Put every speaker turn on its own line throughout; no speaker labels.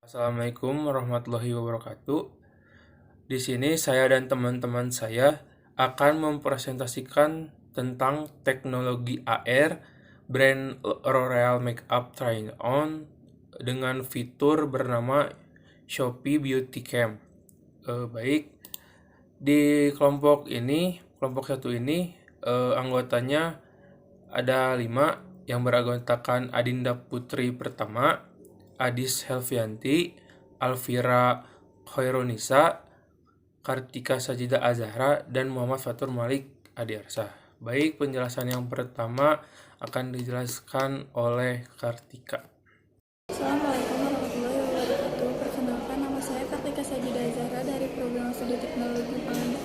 Assalamualaikum warahmatullahi wabarakatuh. Di sini saya dan teman-teman saya akan mempresentasikan tentang teknologi AR brand L'Oreal Makeup Try-On dengan fitur bernama Shopee Beauty Cam. Baik, di kelompok satu ini anggotanya ada 5 yang beranggotakan Adinda Putri Pertama, Adis Helvianti, Alvira Khairunisa, Kartika Sajida Azahra, dan Muhammad Fatur Malik Adiarsa. Baik, penjelasan yang pertama akan dijelaskan oleh Kartika.
Assalamualaikum warahmatullahi wabarakatuh. Perkenalkan, nama saya Kartika Sajida Azahra dari Program Studi Teknologi Pangan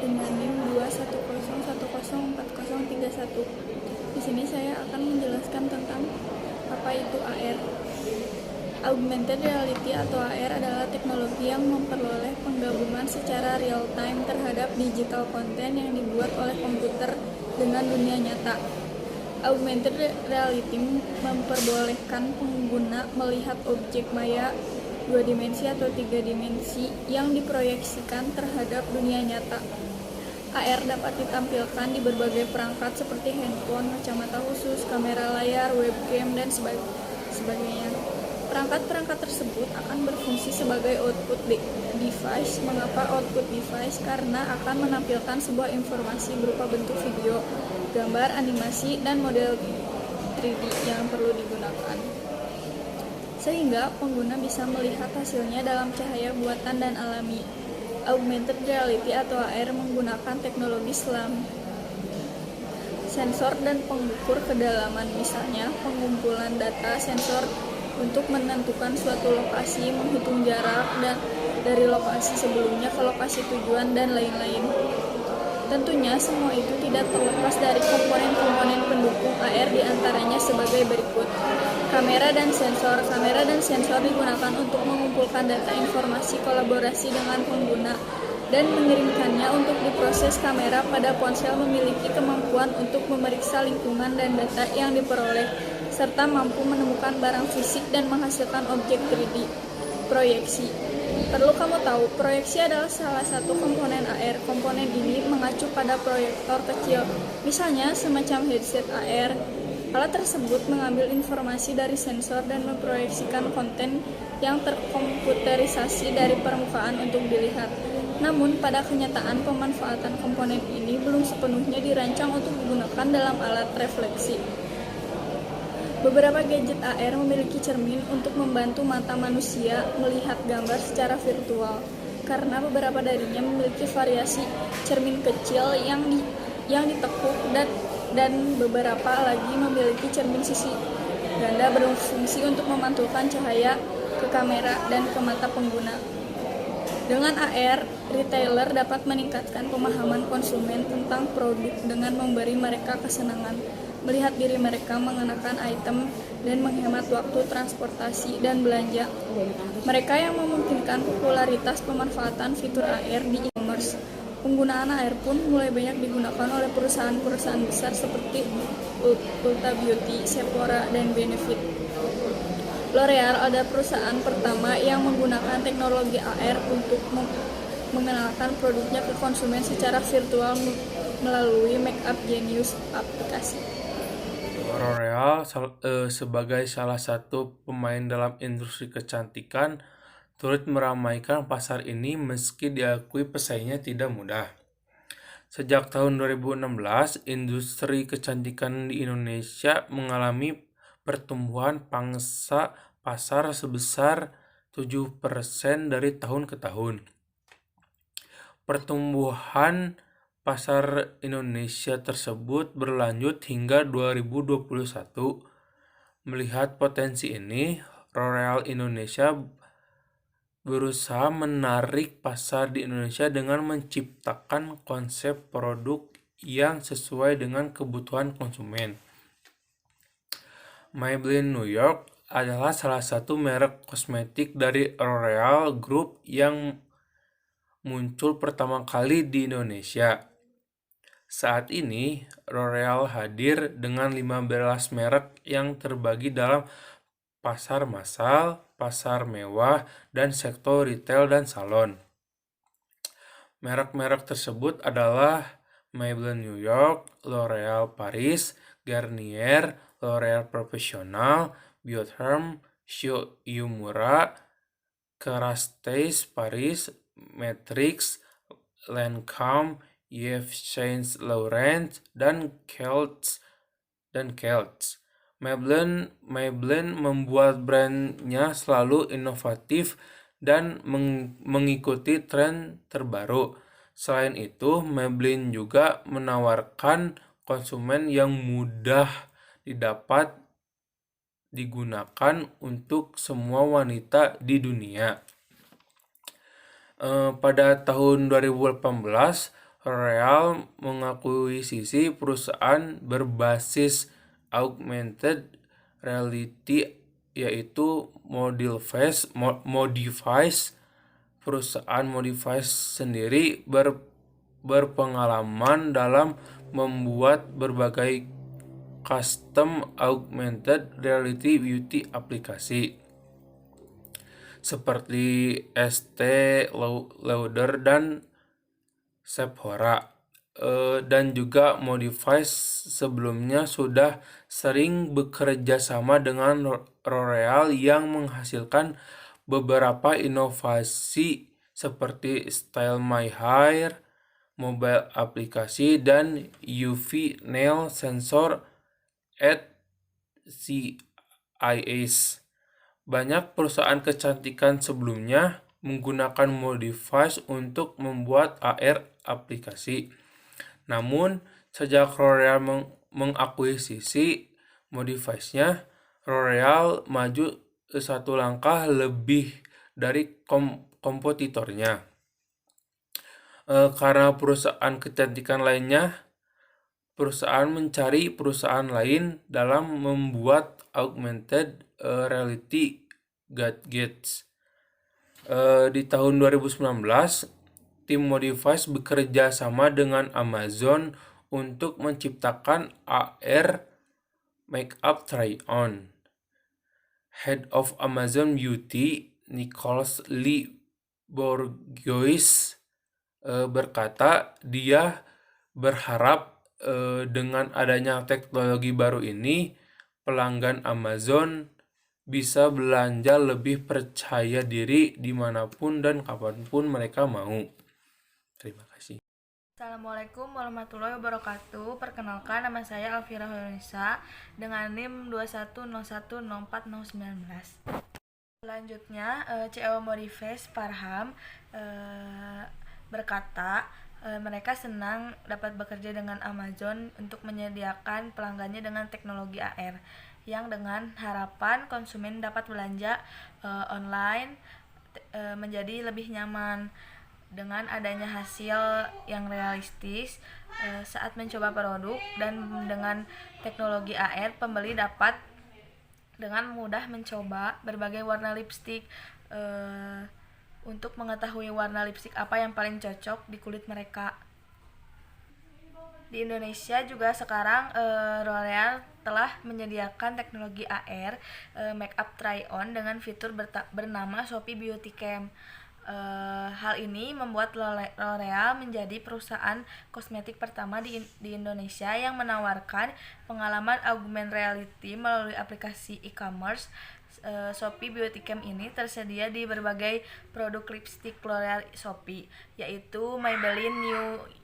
dengan NIM 210104031. Di sini saya akan menjelaskan tentang apa itu AR. Augmented Reality atau AR adalah teknologi yang memperoleh penggabungan secara real-time terhadap digital content yang dibuat oleh komputer dengan dunia nyata. Augmented Reality memperbolehkan pengguna melihat objek maya 2 dimensi atau 3 dimensi yang diproyeksikan terhadap dunia nyata. AR dapat ditampilkan di berbagai perangkat seperti handphone, kacamata khusus, kamera layar, webcam, dan sebagainya. Perangkat-perangkat tersebut akan berfungsi sebagai output device. Mengapa output device? Karena akan menampilkan sebuah informasi berupa bentuk video, gambar, animasi, dan model 3D yang perlu digunakan. Sehingga pengguna bisa melihat hasilnya dalam cahaya buatan dan alami. Augmented Reality atau AR menggunakan teknologi SLAM, sensor dan pengukur kedalaman, misalnya pengumpulan data sensor untuk menentukan suatu lokasi, menghitung jarak dan dari lokasi sebelumnya ke lokasi tujuan, dan lain-lain. Tentunya semua itu tidak terlepas dari komponen-komponen pendukung AR, diantaranya sebagai berikut. Kamera dan sensor. Kamera dan sensor digunakan untuk mengumpulkan data informasi kolaborasi dengan pengguna dan mengirimkannya untuk diproses. Kamera pada ponsel memiliki kemampuan untuk memeriksa lingkungan dan data yang diperoleh, serta mampu menemukan barang fisik dan menghasilkan objek 3D. Proyeksi. Perlu kamu tahu, proyeksi adalah salah satu komponen AR. Komponen ini mengacu pada proyektor kecil, misalnya semacam headset AR. Alat tersebut mengambil informasi dari sensor dan memproyeksikan konten yang terkomputerisasi dari permukaan untuk dilihat. Namun, pada kenyataan pemanfaatan komponen ini belum sepenuhnya dirancang untuk digunakan dalam alat refleksi. Beberapa gadget AR memiliki cermin untuk membantu mata manusia melihat gambar secara virtual, karena beberapa darinya memiliki variasi cermin kecil yang ditekuk dan beberapa lagi memiliki cermin sisi ganda berfungsi untuk memantulkan cahaya ke kamera dan ke mata pengguna. Dengan AR, retailer dapat meningkatkan pemahaman konsumen tentang produk dengan memberi mereka kesenangan melihat diri mereka mengenakan item dan menghemat waktu transportasi dan belanja. Mereka yang memungkinkan popularitas pemanfaatan fitur AR di e-commerce. Penggunaan AR pun mulai banyak digunakan oleh perusahaan-perusahaan besar seperti Ulta Beauty, Sephora, dan Benefit. L'Oreal adalah perusahaan pertama yang menggunakan teknologi AR untuk mengenalkan produknya ke konsumen secara virtual melalui Makeup Genius aplikasi.
L'Oreal sebagai salah satu pemain dalam industri kecantikan turut meramaikan pasar ini meski diakui pesaingnya tidak mudah. Sejak tahun 2016, industri kecantikan di Indonesia mengalami pertumbuhan pangsa pasar sebesar 7% dari tahun ke tahun. Pertumbuhan pasar Indonesia tersebut berlanjut hingga 2021. Melihat potensi ini, L'Oreal Indonesia berusaha menarik pasar di Indonesia dengan menciptakan konsep produk yang sesuai dengan kebutuhan konsumen. Maybelline New York adalah salah satu merek kosmetik dari L'Oreal Group yang muncul pertama kali di Indonesia. Saat ini, L'Oreal hadir dengan 15 merek yang terbagi dalam pasar massal, pasar mewah, dan sektor retail dan salon. Merek-merek tersebut adalah Maybelline New York, L'Oreal Paris, Garnier, L'Oreal Professional, Biotherm, Shu Uemura, Kerastase Paris, Matrix, Lancôme, Yves Saint Laurent, dan Kelts. Maybelline membuat brandnya selalu inovatif dan mengikuti tren terbaru. Selain itu, Maybelline juga menawarkan konsumen yang mudah didapat digunakan untuk semua wanita di dunia. Pada tahun 2018, L'Oreal mengakuisisi perusahaan berbasis augmented reality yaitu Modifice. Perusahaan Modifice sendiri berpengalaman dalam membuat berbagai custom augmented reality beauty aplikasi seperti Estée Lauder dan Sephora. Dan juga Modifice sebelumnya sudah sering bekerja sama dengan L'Oreal yang menghasilkan beberapa inovasi seperti Style My Hair, mobile aplikasi, dan UV nail sensor at CIS. Banyak perusahaan kecantikan sebelumnya menggunakan Modifice untuk membuat AR aplikasi. Namun, sejak L'Oreal mengakuisisi Modifice-nya, L'Oreal maju satu langkah lebih dari kompetitornya. Karena perusahaan kecantikan lainnya, perusahaan mencari perusahaan lain dalam membuat augmented reality gadgets. Di tahun 2019, tim Modifice bekerja sama dengan Amazon untuk menciptakan AR Makeup Try-On. Head of Amazon Beauty, Nicolas Lee Bourgeois, berkata dia berharap dengan adanya teknologi baru ini, pelanggan Amazon bisa belanja lebih percaya diri dimanapun dan kapanpun mereka mau. Terima kasih.
Assalamualaikum warahmatullahi wabarakatuh. Perkenalkan, nama saya Alfira Hoyonisa dengan NIM 21010419. Selanjutnya, CEO Modifice Farham berkata mereka senang dapat bekerja dengan Amazon untuk menyediakan pelanggannya dengan teknologi AR yang dengan harapan konsumen dapat belanja online menjadi lebih nyaman. Dengan adanya hasil yang realistis saat mencoba produk dan dengan teknologi AR, pembeli dapat dengan mudah mencoba berbagai warna lipstik untuk mengetahui warna lipstik apa yang paling cocok di kulit mereka. Di Indonesia juga sekarang L'Oreal telah menyediakan teknologi AR Makeup Try-On dengan fitur bernama Shopee Beauty Cam. Hal ini membuat L'Oreal menjadi perusahaan kosmetik pertama di Indonesia yang menawarkan pengalaman augmented reality melalui aplikasi e-commerce. Shopee Beauty Cam ini tersedia di berbagai produk lipstik L'Oreal Shopee, yaitu Maybelline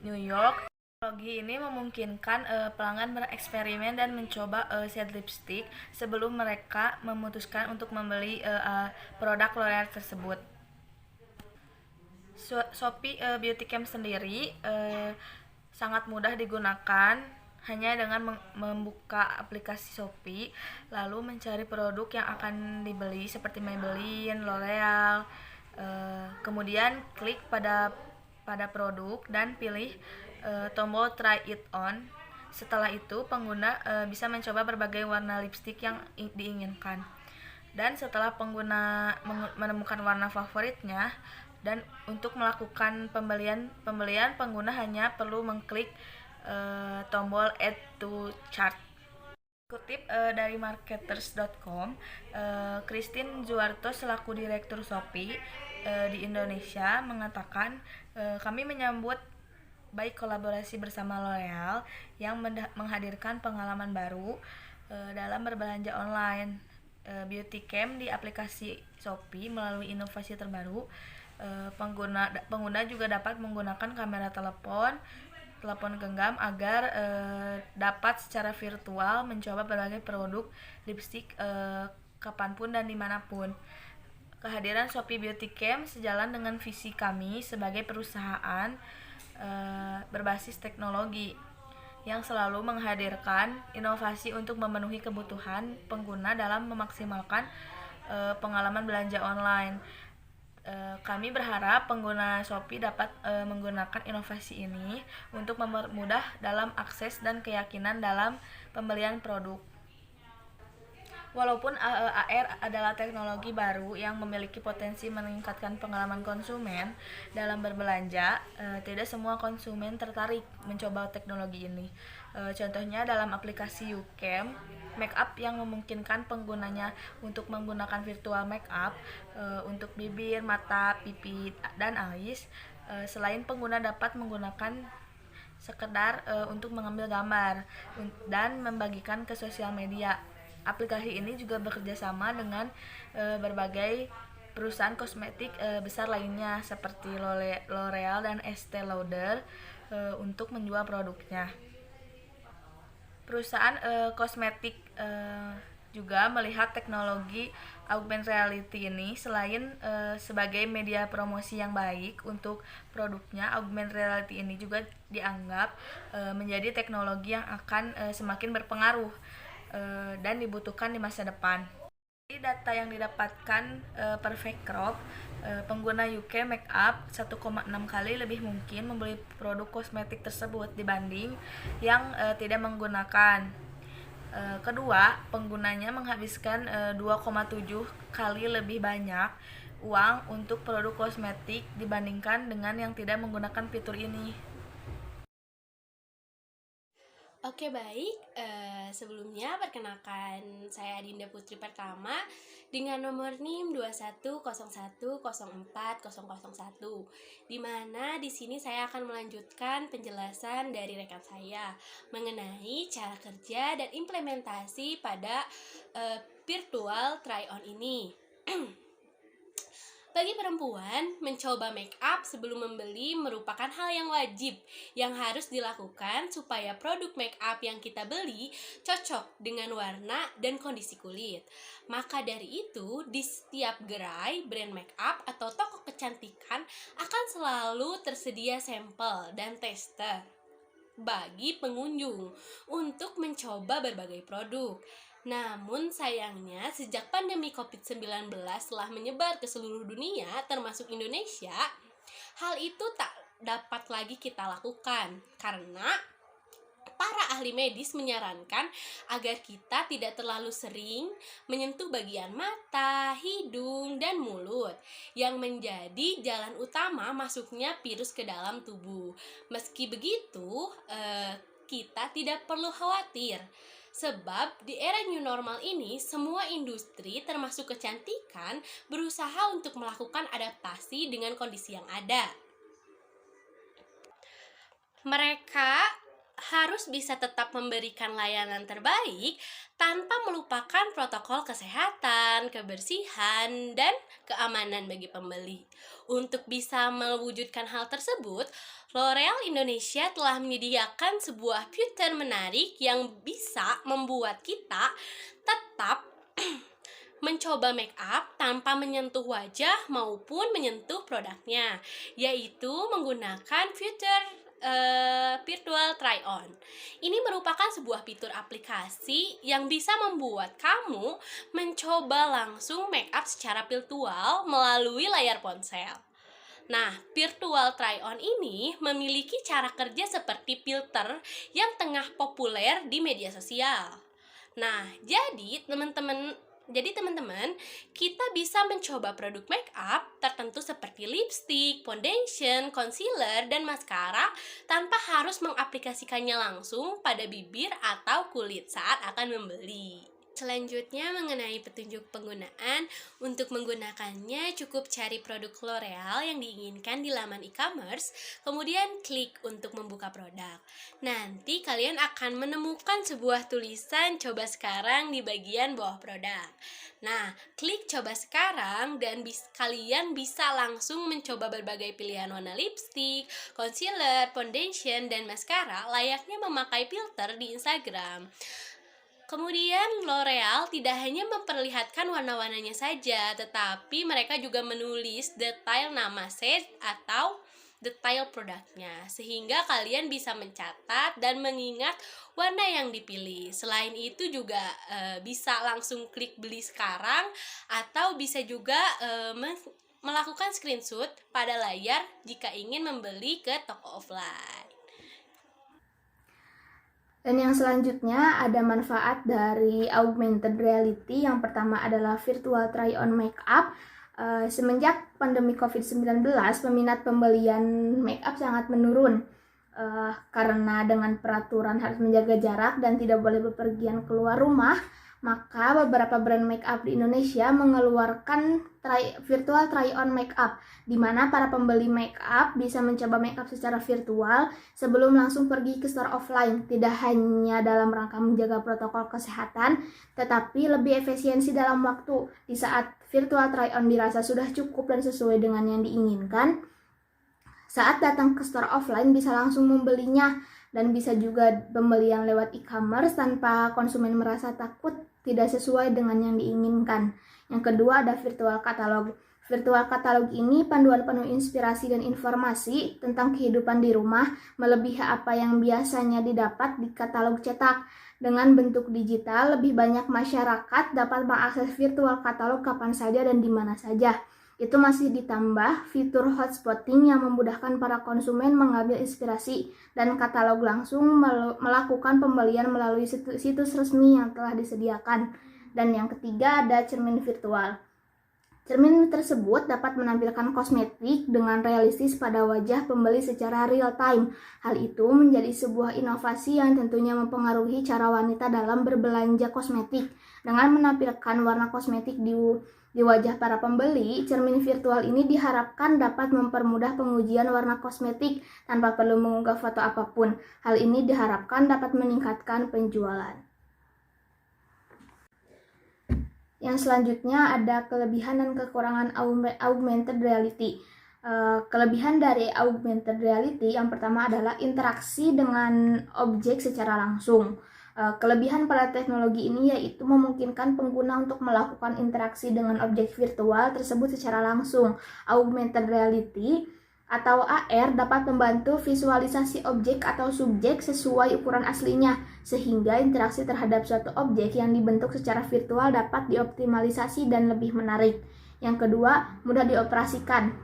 New York. Teknologi ini memungkinkan pelanggan bereksperimen dan mencoba shade lipstik sebelum mereka memutuskan untuk membeli produk L'Oreal tersebut. Shopee Beauty Cam sendiri sangat mudah digunakan hanya dengan membuka aplikasi Shopee lalu mencari produk yang akan dibeli seperti Maybelline, L'Oreal, kemudian klik pada produk dan pilih tombol Try It On. Setelah itu pengguna bisa mencoba berbagai warna lipstik yang diinginkan. Dan setelah pengguna menemukan warna favoritnya, dan untuk melakukan pembelian pengguna hanya perlu mengklik tombol Add to Cart. Kutip dari marketers.com, Christine Zuarto selaku Direktur Shopee di Indonesia mengatakan, kami menyambut baik kolaborasi bersama L'Oreal yang menghadirkan pengalaman baru dalam berbelanja online. Beauty Cam di aplikasi Shopee melalui inovasi terbaru, pengguna juga dapat menggunakan kamera telepon genggam agar dapat secara virtual mencoba berbagai produk lipstick kapanpun dan dimanapun. Kehadiran Shopee Beauty Cam sejalan dengan visi kami sebagai perusahaan berbasis teknologi yang selalu menghadirkan inovasi untuk memenuhi kebutuhan pengguna dalam memaksimalkan pengalaman belanja online. Kami berharap pengguna Shopee dapat menggunakan inovasi ini untuk mempermudah dalam akses dan keyakinan dalam pembelian produk. Walaupun AR adalah teknologi baru yang memiliki potensi meningkatkan pengalaman konsumen dalam berbelanja, tidak semua konsumen tertarik mencoba teknologi ini. Contohnya dalam aplikasi YouCam, Makeup yang memungkinkan penggunanya untuk menggunakan virtual makeup untuk bibir, mata, pipi, dan alis. Selain pengguna dapat menggunakan sekedar untuk mengambil gambar dan membagikan ke sosial media. Aplikasi ini juga bekerja sama dengan berbagai perusahaan kosmetik besar lainnya seperti L'Oreal dan Estée Lauder untuk menjual produknya. Perusahaan kosmetik juga melihat teknologi augmented reality ini selain sebagai media promosi yang baik untuk produknya, augmented reality ini juga dianggap menjadi teknologi yang akan semakin berpengaruh dan dibutuhkan di masa depan. Dari data yang didapatkan Perfect Crop, pengguna UK Makeup 1,6 kali lebih mungkin membeli produk kosmetik tersebut dibanding yang tidak menggunakan. Kedua, penggunanya menghabiskan 2,7 kali lebih banyak uang untuk produk kosmetik dibandingkan dengan yang tidak menggunakan fitur ini.
Oke baik, sebelumnya perkenalkan saya Dinda Putri Pertama dengan nomor NIM 2101040001, di mana di sini saya akan melanjutkan penjelasan dari rekan saya mengenai cara kerja dan implementasi pada virtual try-on ini. Bagi perempuan, mencoba make up sebelum membeli merupakan hal yang wajib yang harus dilakukan supaya produk make up yang kita beli cocok dengan warna dan kondisi kulit. Maka dari itu, di setiap gerai brand make up atau toko kecantikan akan selalu tersedia sampel dan tester bagi pengunjung untuk mencoba berbagai produk. Namun sayangnya sejak pandemi COVID-19 telah menyebar ke seluruh dunia termasuk Indonesia, hal itu tak dapat lagi kita lakukan karena para ahli medis menyarankan agar kita tidak terlalu sering menyentuh bagian mata, hidung, dan mulut yang menjadi jalan utama masuknya virus ke dalam tubuh. Meski begitu, kita tidak perlu khawatir. Sebab di era new normal ini, semua industri termasuk kecantikan berusaha untuk melakukan adaptasi dengan kondisi yang ada. Mereka harus bisa tetap memberikan layanan terbaik tanpa melupakan protokol kesehatan, kebersihan, dan keamanan bagi pembeli. Untuk bisa mewujudkan hal tersebut, L'Oreal Indonesia telah menyediakan sebuah fitur menarik yang bisa membuat kita tetap mencoba make up tanpa menyentuh wajah maupun menyentuh produknya, yaitu menggunakan fitur virtual try-on. Ini merupakan sebuah fitur aplikasi yang bisa membuat kamu mencoba langsung make up secara virtual melalui layar ponsel. Nah, virtual try-on ini memiliki cara kerja seperti filter yang tengah populer di media sosial. Nah, jadi teman-teman Jadi teman-teman, kita bisa mencoba produk make up tertentu seperti lipstick, foundation, concealer, dan maskara tanpa harus mengaplikasikannya langsung pada bibir atau kulit saat akan membeli. Selanjutnya mengenai petunjuk penggunaan, untuk menggunakannya cukup cari produk L'Oreal yang diinginkan di laman e-commerce, kemudian klik untuk membuka produk. Nanti kalian akan menemukan sebuah tulisan coba sekarang di bagian bawah produk. Nah, klik coba sekarang dan kalian bisa langsung mencoba berbagai pilihan warna lipstick, concealer, foundation, dan maskara layaknya memakai filter di Instagram. Kemudian L'Oreal tidak hanya memperlihatkan warna-warnanya saja, tetapi mereka juga menulis detail nama shade atau detail produknya, sehingga kalian bisa mencatat dan mengingat warna yang dipilih. Selain itu juga bisa langsung klik beli sekarang, atau bisa juga melakukan screenshot pada layar jika ingin membeli ke toko offline.
Dan yang selanjutnya ada manfaat dari augmented reality. Yang pertama adalah virtual try-on makeup. Semenjak pandemi COVID-19, peminat pembelian makeup sangat menurun. Karena dengan peraturan harus menjaga jarak dan tidak boleh bepergian keluar rumah, maka beberapa brand makeup di Indonesia mengeluarkan virtual try-on makeup, di mana para pembeli makeup bisa mencoba makeup secara virtual sebelum langsung pergi ke store offline. Tidak hanya dalam rangka menjaga protokol kesehatan, tetapi lebih efisiensi dalam waktu. Di saat virtual try-on dirasa sudah cukup dan sesuai dengan yang diinginkan, saat datang ke store offline bisa langsung membelinya, dan bisa juga pembelian lewat e-commerce tanpa konsumen merasa takut tidak sesuai dengan yang diinginkan. Yang kedua ada virtual catalog. Virtual catalog ini panduan penuh inspirasi dan informasi tentang kehidupan di rumah, melebihi apa yang biasanya didapat di katalog cetak. Dengan bentuk digital, lebih banyak masyarakat dapat mengakses virtual catalog kapan saja dan di mana saja. Itu masih ditambah fitur hotspotting yang memudahkan para konsumen mengambil inspirasi dan katalog langsung melakukan pembelian melalui situs resmi yang telah disediakan. Dan yang ketiga ada cermin virtual. Cermin tersebut dapat menampilkan kosmetik dengan realistis pada wajah pembeli secara real time. Hal itu menjadi sebuah inovasi yang tentunya mempengaruhi cara wanita dalam berbelanja kosmetik. Dengan menampilkan warna kosmetik di wajah para pembeli, cermin virtual ini diharapkan dapat mempermudah pengujian warna kosmetik tanpa perlu mengunggah foto apapun. Hal ini diharapkan dapat meningkatkan penjualan. Yang selanjutnya ada kelebihan dan kekurangan augmented reality. Kelebihan dari augmented reality yang pertama adalah interaksi dengan objek secara langsung. Kelebihan pada teknologi ini yaitu memungkinkan pengguna untuk melakukan interaksi dengan objek virtual tersebut secara langsung. Augmented reality atau AR dapat membantu visualisasi objek atau subjek sesuai ukuran aslinya, sehingga interaksi terhadap suatu objek yang dibentuk secara virtual dapat dioptimalisasi dan lebih menarik. Yang kedua, mudah dioperasikan.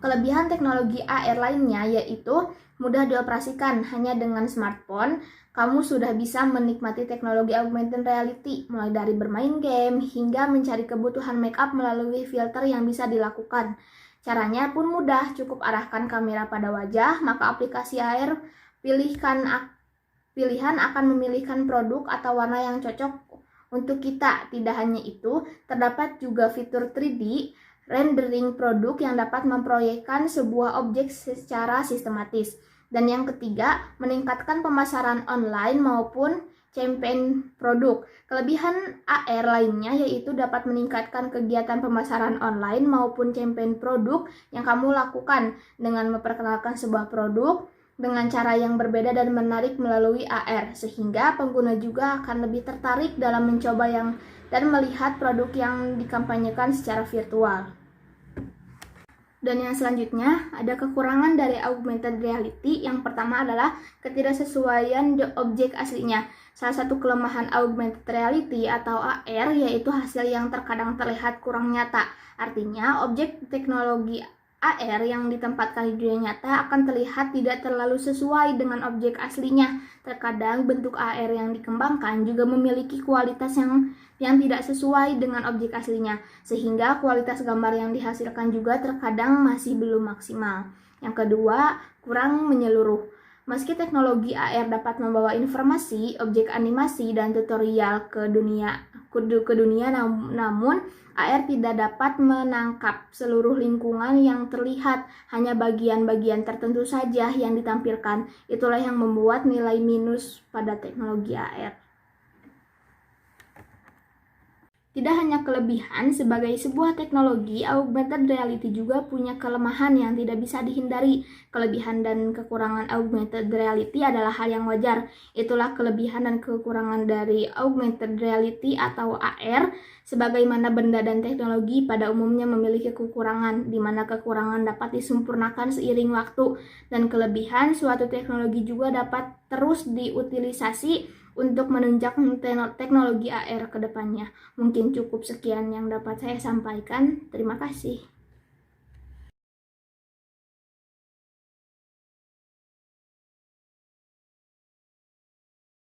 Kelebihan teknologi AR lainnya yaitu mudah dioperasikan. Hanya dengan smartphone, kamu sudah bisa menikmati teknologi augmented reality, mulai dari bermain game hingga mencari kebutuhan makeup melalui filter yang bisa dilakukan. Caranya pun mudah, cukup arahkan kamera pada wajah, maka aplikasi AR pilihan akan memilihkan produk atau warna yang cocok untuk kita. Tidak hanya itu, terdapat juga fitur 3D rendering produk yang dapat memproyekkan sebuah objek secara sistematis. Dan yang ketiga, meningkatkan pemasaran online maupun campaign produk. Kelebihan AR lainnya yaitu dapat meningkatkan kegiatan pemasaran online maupun campaign produk yang kamu lakukan dengan memperkenalkan sebuah produk dengan cara yang berbeda dan menarik melalui AR, sehingga pengguna juga akan lebih tertarik dalam mencoba dan melihat produk yang dikampanyekan secara virtual. Dan yang selanjutnya ada kekurangan dari augmented reality. Yang pertama adalah ketidaksesuaian objek aslinya. Salah satu kelemahan augmented reality atau AR yaitu hasil yang terkadang terlihat kurang nyata. Artinya objek teknologi AR yang ditempatkan di dunia nyata akan terlihat tidak terlalu sesuai dengan objek aslinya. Terkadang bentuk AR yang dikembangkan juga memiliki kualitas yang tidak sesuai dengan objek aslinya, sehingga kualitas gambar yang dihasilkan juga terkadang masih belum maksimal. Yang kedua, kurang menyeluruh. Meski teknologi AR dapat membawa informasi, objek animasi, dan tutorial ke dunia, namun AR tidak dapat menangkap seluruh lingkungan yang terlihat, hanya bagian-bagian tertentu saja yang ditampilkan. Itulah yang membuat nilai minus pada teknologi AR. Tidak hanya kelebihan, sebagai sebuah teknologi, augmented reality juga punya kelemahan yang tidak bisa dihindari. Kelebihan dan kekurangan augmented reality adalah hal yang wajar. Itulah kelebihan dan kekurangan dari augmented reality atau AR. Sebagaimana benda dan teknologi pada umumnya memiliki kekurangan, di mana kekurangan dapat disempurnakan seiring waktu, dan kelebihan suatu teknologi juga dapat terus diutilisasi untuk menunjang teknologi AR ke depannya. Mungkin cukup sekian yang dapat saya sampaikan. Terima kasih.